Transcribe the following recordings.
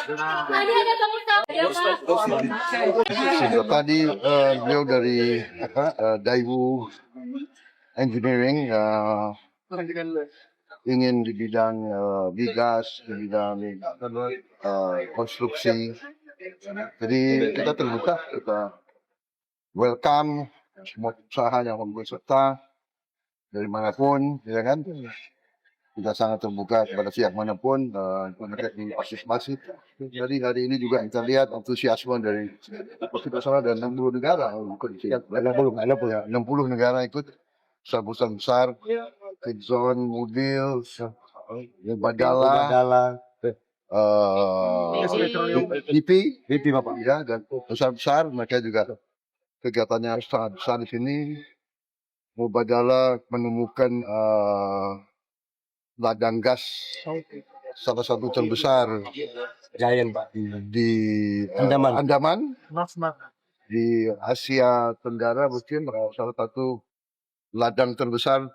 Tadi ada kamu ya Pak. Tadi beliau dari Daewoo Engineering ingin di bidang bigas, di bidang konstruksi. Jadi kita terbuka, kita welcome semua usaha yang berserta dari manapun, ya kan? Kita sangat terbuka kepada pihak manapun, mereka dipartisipasi. Jadi hari ini juga kita lihat antusiasme dari bersama dan 60 negara ikut, 60 negara ikut, besar, Kedzone, mobil, Badala, BP Bapak, ya, dan besar mereka juga kegiatannya sangat besar di sini. Mubadala menemukan ladang gas salah satu terbesar Giant Pak di Andaman di Asia Tenggara, mungkin salah satu ladang terbesar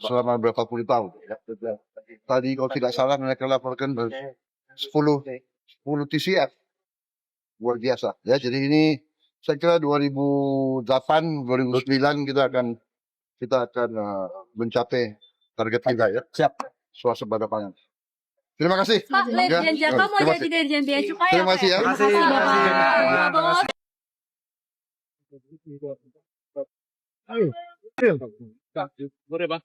selama berapa puluh tahun. Tadi kalau tidak salah mereka laporkan 10 TCF, luar biasa. Ya, jadi ini saya kira 2008, 2009 kita akan mencapai target kita, ya. siap Swasembada pangan. Terima kasih. Pak, Dirjen Jaka mau jadi Dirjen Bea Cukai ya? Terima kasih ya. Terima kasih Bapak. Boleh, Pak.